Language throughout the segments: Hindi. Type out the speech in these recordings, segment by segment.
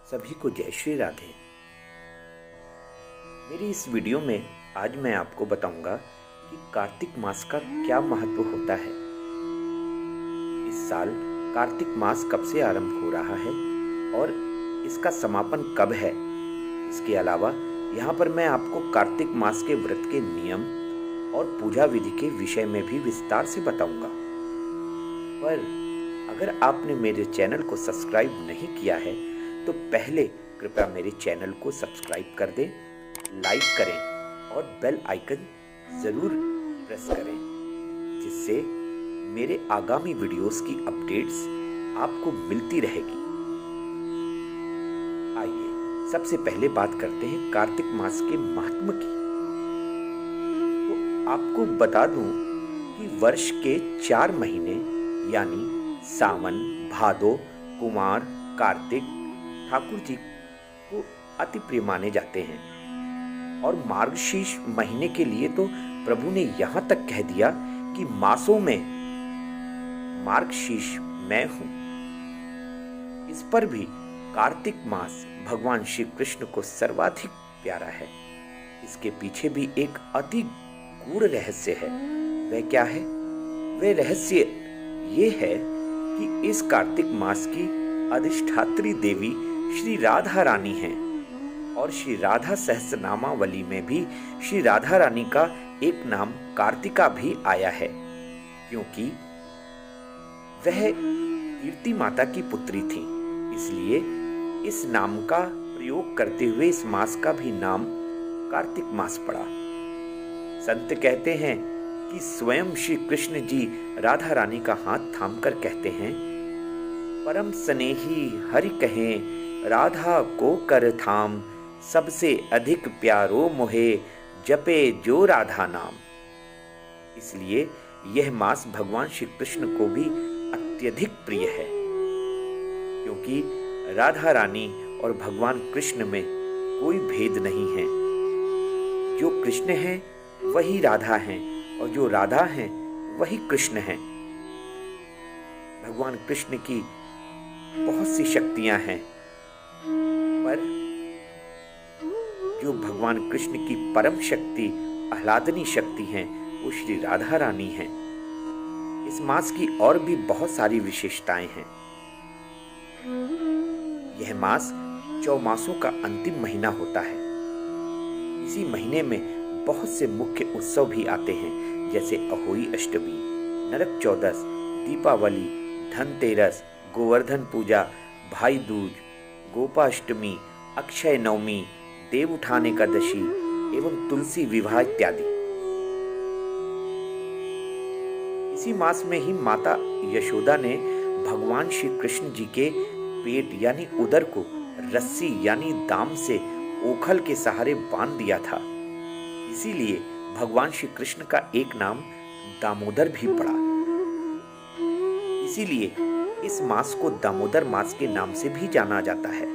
सभी को जय श्री राधे। मेरी इस वीडियो में आज मैं आपको बताऊंगा कि कार्तिक मास का क्या महत्व होता है। इस साल कार्तिक मास कब से आरंभ हो रहा है और इसका समापन कब है। इसके अलावा यहाँ पर मैं आपको कार्तिक मास के व्रत के नियम और पूजा विधि के विषय में भी विस्तार से बताऊंगा। पर अगर आपने मेरे चैनल को सब्सक्राइब नहीं किया है तो पहले कृपया मेरे चैनल को सब्सक्राइब कर दें, लाइक करें और बेल आइकन ज़रूर प्रेस करें, जिससे मेरे आगामी वीडियोस की अपडेट्स आपको मिलती रहेगी। आइए सबसे पहले बात करते हैं कार्तिक मास के महात्म्य की। तो आपको बता दूं कि वर्ष के 4 महीने यानी सावन, भादो, कुमार, कार्तिक ठाकुर जी को अति प्रिय माने जाते हैं और मार्गशीर्ष महीने के लिए तो प्रभु ने यहां तक कह दिया कि मासों में मार्गशीर्ष मैं हूं। इस पर भी कार्तिक मास भगवान श्री कृष्ण को सर्वाधिक प्यारा है। इसके पीछे भी एक अति गूढ़ रहस्य है। वह क्या है? वह रहस्य ये है कि इस कार्तिक मास की अधिष्ठात्री देवी श्री राधा रानी हैं और श्री राधा सहस्रनामावली में भी श्री राधा रानी का एक नाम कार्तिका भी आया है, क्योंकि वह कीर्ति माता की पुत्री थी। इसलिए इस नाम का प्रयोग करते हुए इस मास का भी नाम कार्तिक मास पड़ा। संत कहते हैं कि स्वयं श्री कृष्ण जी राधा रानी का हाथ थामकर कहते हैं, परम स्नेही हरि कहें राधा को कर थाम, सबसे अधिक प्यारो मोहे जपे जो राधा नाम। इसलिए यह मास भगवान श्री कृष्ण को भी अत्यधिक प्रिय है, क्योंकि राधा रानी और भगवान कृष्ण में कोई भेद नहीं है। जो कृष्ण है वही राधा है और जो राधा है वही कृष्ण है। भगवान कृष्ण की बहुत सी शक्तियां हैं, पर जो भगवान कृष्ण की परम शक्ति आह्लादनी शक्ति है वो श्री राधा रानी है। इस मास की और भी बहुत सारी विशेषताएं हैं। यह मास चौमासों का अंतिम महीना होता है। इसी महीने में बहुत से मुख्य उत्सव भी आते हैं, जैसे अहोई अष्टमी, नरक चौदस, दीपावली, धनतेरस, गोवर्धन पूजा, भाई दूज, गोपाष्टमी, अक्षय नवमी, देव उठान एकादशी एवं तुलसी विवाह इत्यादि। इसी मास में ही माता यशोदा ने भगवान श्री कृष्ण जी के पेट यानी उदर को रस्सी यानी दाम से ओखल के सहारे बांध दिया था। इसीलिए भगवान श्री कृष्ण का एक नाम दामोदर भी पड़ा। इसीलिए इस मास को दामोदर मास के नाम से भी जाना जाता है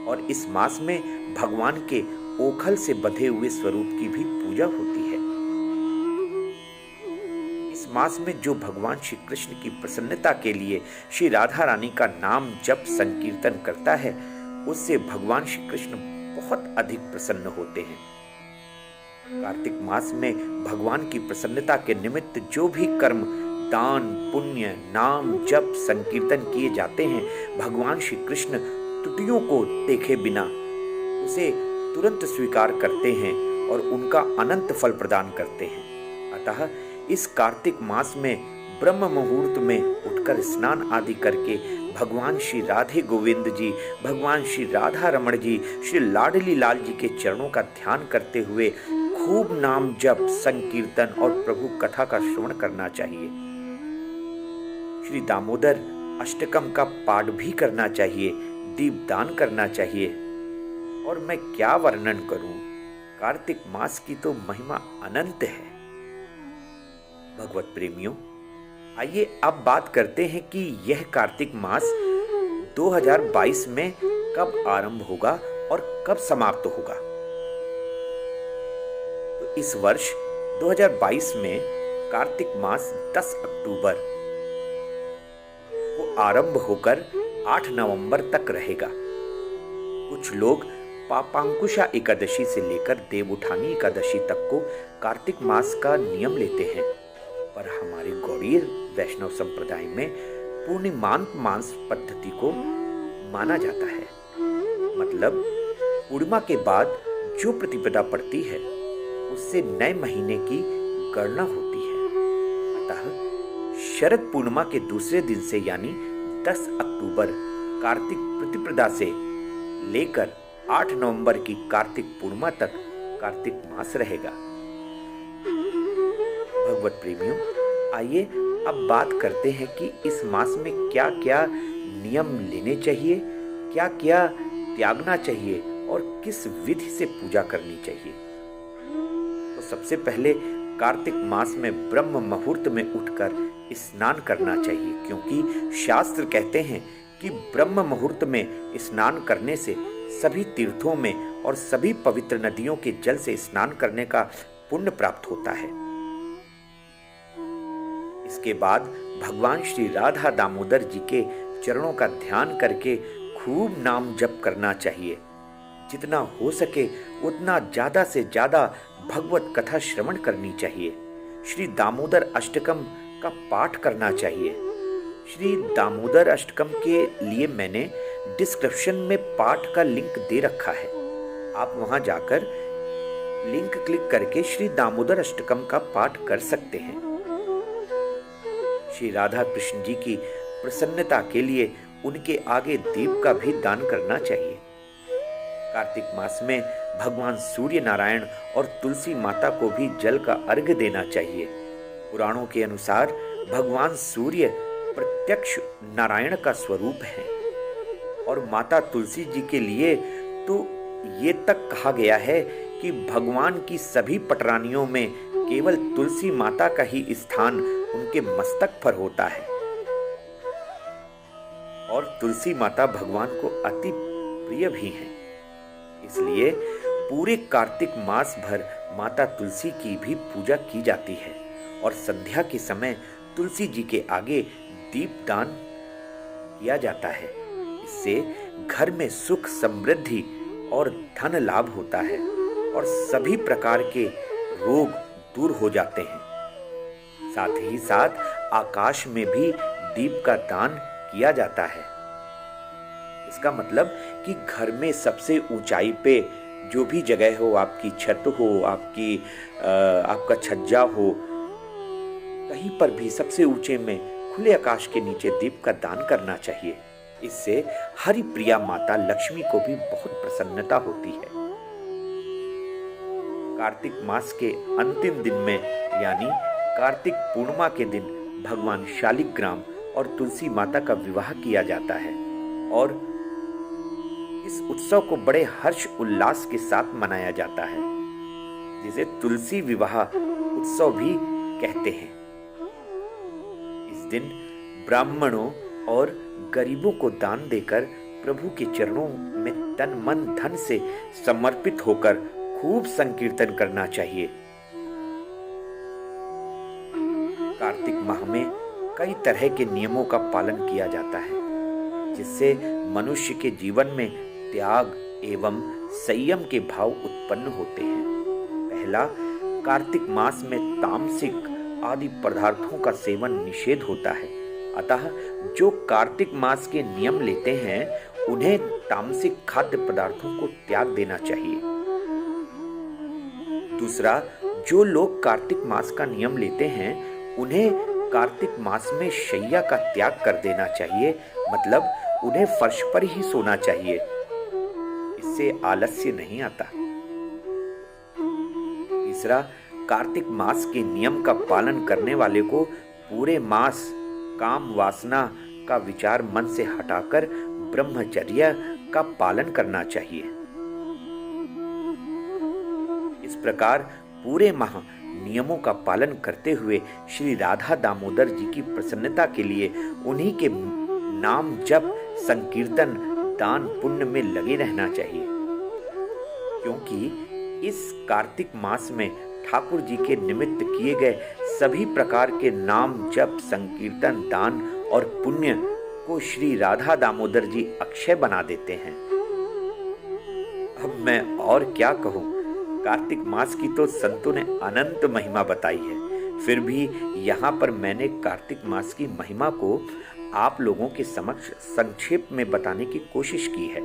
और इस मास में भगवान के ओखल से बंधे हुए स्वरूप की भी पूजा होती है। इस मास में जो भगवान श्री कृष्ण की प्रसन्नता के लिए श्री राधा रानी का नाम जप संकीर्तन करता है, उससे भगवान श्री कृष्ण बहुत अधिक प्रसन्न होते हैं। कार्तिक मास में भगवान की प्रसन्नता के निमित्त जो भी कर्म, दान, पुण्य, नाम, जप, संकीर्तन किए जाते हैं, भगवान श्री कृष्ण त्रुटियों को देखे बिना उसे तुरंत स्वीकार करते हैं और उनका अनंत फल प्रदान करते हैं। अतः इस कार्तिक मास में ब्रह्म मुहूर्त में उठकर स्नान आदि करके भगवान श्री राधे गोविंद जी, भगवान श्री राधा रमण जी, श्री लाडली लाल जी के चरणों का ध्यान करते हुए खूब नाम जप, संकीर्तन और प्रभु कथा का श्रवण करना चाहिए। श्री दामोदर अष्टकम का पाठ भी करना चाहिए, दीपदान करना चाहिए। और मैं क्या वर्णन करूं, कार्तिक मास की तो महिमा अनंत है। भगवत प्रेमियों, आइए अब बात करते हैं कि यह कार्तिक मास 2022 में कब आरंभ होगा और कब समाप्त होगा। तो इस वर्ष 2022 में कार्तिक मास 10 अक्टूबर को आरंभ होकर 8 नवंबर तक रहेगा। कुछ लोग पापांकुशा एकादशी से लेकर देवउठानी एकादशी तक को कार्तिक मास का नियम लेते हैं, पर हमारे गौड़ीय वैष्णव संप्रदाय में पूर्णिमांत मास पद्धति को माना जाता है। मतलब पूर्णिमा के बाद जो प्रतिपदा पड़ती है उससे नए महीने की गणना होती है। अतः शरद पूर्णिमा के दूसरे दिन से यानी 10 अक्टूबर कार्तिक प्रतिपदा से लेकर 8 नवंबर की कार्तिक पूर्णिमा तक कार्तिक मास रहेगा। भगवत प्रेमियों, आइए अब बात करते हैं कि इस मास में क्या क्या नियम लेने चाहिए, क्या क्या त्यागना चाहिए और किस विधि से पूजा करनी चाहिए। तो सबसे पहले कार्तिक मास में ब्रह्म मुहूर्त में उठकर स्नान करना चाहिए, क्योंकि शास्त्र कहते हैं कि ब्रह्म मुहूर्त में स्नान करने से सभी तीर्थों में और सभी पवित्र नदियों के जल से स्नान करने का पुण्य प्राप्त होता है। इसके बाद भगवान श्री राधा दामोदर जी के चरणों का ध्यान करके खूब नाम जप करना चाहिए। जितना हो सके उतना ज्यादा से ज्यादा भगवत कथा श्रवण करनी चाहिए। श्री दामोदर अष्टकम का पाठ करना चाहिए। श्री दामोदर अष्टकम के लिए मैंने डिस्क्रिप्शन में पाठ का लिंक दे रखा है, आप वहां जाकर लिंक क्लिक करके श्री दामोदर अष्टकम का पाठ कर सकते हैं। श्री राधा कृष्ण जी की प्रसन्नता के लिए उनके आगे दीप का भी दान करना चाहिए। कार्तिक मास में भगवान सूर्य नारायण और तुलसी माता को भी जल का अर्घ्य देना चाहिए। पुराणों के अनुसार भगवान सूर्य प्रत्यक्ष नारायण का स्वरूप है और माता तुलसी जी के लिए तो ये तक कहा गया है कि भगवान की सभी पटरानियों में केवल तुलसी माता का ही स्थान उनके मस्तक पर होता है और तुलसी माता भगवान को अति प्रिय भी हैं। इसलिए पूरे कार्तिक मास भर माता तुलसी की भी पूजा की जाती है और संध्या के समय तुलसी जी के आगे दीपदान किया जाता है। इससे घर में सुख समृद्धि और धन लाभ होता है और सभी प्रकार के रोग दूर हो जाते हैं। साथ ही साथ आकाश में भी दीप का दान किया जाता है। इसका मतलब कि घर में सबसे ऊंचाई पे जो भी जगह हो, आपकी छत हो, आपका छज्जा हो, कहीं पर भी सबसे ऊंचे में खुले आकाश के नीचे दीप का दान करना चाहिए। इससे हरिप्रिया माता लक्ष्मी को भी बहुत प्रसन्नता होती है। कार्तिक मास के अंतिम दिन में यानी कार्तिक पूर्णिमा के दिन भगवान शालिग्राम और तुलसी माता का विवाह किया जाता है और इस उत्सव को बड़े हर्ष उल्लास के साथ मनाया जाता है, जिसे तुलसी विवाह उत्सव भी कहते हैं। इस दिन ब्राह्मणों और गरीबों को दान देकर प्रभु के चरणों में तन मन धन से समर्पित होकर खूब संकीर्तन करना चाहिए। कार्तिक माह में कई तरह के नियमों का पालन किया जाता है, जिससे मनुष्य के जीवन में त्याग एवं संयम के भाव उत्पन्न होते हैं। पहला, कार्तिक मास में तामसिक आदि पदार्थों का सेवन निषेध होता है। अतः जो कार्तिक मास के नियम लेते हैं उन्हें तामसिक खाद्य पदार्थों को त्याग देना चाहिए। दूसरा, जो लोग कार्तिक मास का नियम लेते हैं उन्हें कार्तिक मास में शैया का त्याग कर देना चाहिए, मतलब उन्हें फर्श पर ही सोना चाहिए। इससे आलस्य नहीं आता। तीसरा, कार्तिक मास के नियम का पालन करने वाले को पूरे मास काम वासना का विचार मन से हटाकर ब्रह्मचर्य का पालन करना चाहिए। इस प्रकार पूरे माह नियमों का पालन करते हुए श्री राधा दामोदर जी की प्रसन्नता के लिए उन्हीं के नाम जप संकीर्तन दान पुण्य में लगे रहना चाहिए, क्योंकि इस कार्तिक मास में ठाकुर जी के निमित्त किए गए सभी प्रकार के नाम जप संकीर्तन दान और पुण्य को श्री राधा दामोदर जी अक्षय बना देते हैं। अब मैं और क्या कहूँ। कार्तिक मास की तो संतों ने अनंत महिमा बताई है, फिर भी यहाँ पर मैंने कार्तिक मास की महिमा को आप लोगों के समक्ष संक्षेप में बताने की कोशिश की है।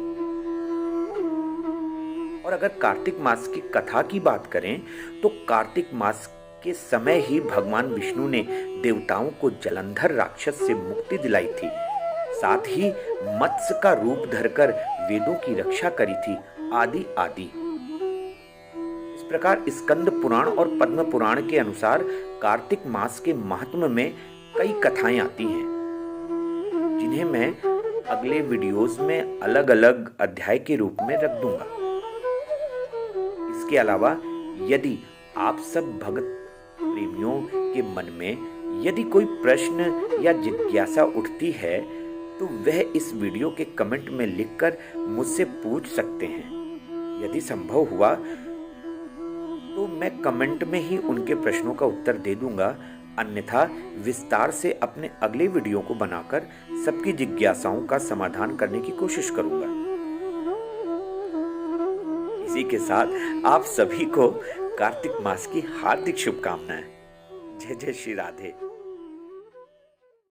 और अगर कार्तिक मास की कथा की बात करें तो कार्तिक मास के समय ही भगवान विष्णु ने देवताओं को जलंधर राक्षस से मुक्ति दिलाई थी, साथ ही मत्स्य का रूप धरकर वेदों की रक्षा करी थी, आदि आदि। इस प्रकार स्कंद पुराण और पद्म पुराण के अनुसार कार्तिक मास के महात्म्य में कई कथाएं आती हैं, जिन्हें मैं अगले वीडियोस में अलग अलग अध्याय के रूप में रख दूंगा। इसके अलावा यदि आप सब भगत प्रेमियों के मन में यदि कोई प्रश्न या जिज्ञासा उठती है तो वह इस वीडियो के कमेंट में लिखकर मुझसे पूछ सकते हैं। यदि संभव हुआ तो मैं कमेंट में ही उनके प्रश्नों का उत्तर दे दूंगा, अन्यथा विस्तार से अपने अगले वीडियो को बनाकर सबकी जिज्ञासाओं का समाधान करने की कोशिश करूंगा। इसी के साथ आप सभी को कार्तिक मास की हार्दिक शुभकामनाएं। जय जय श्री राधे।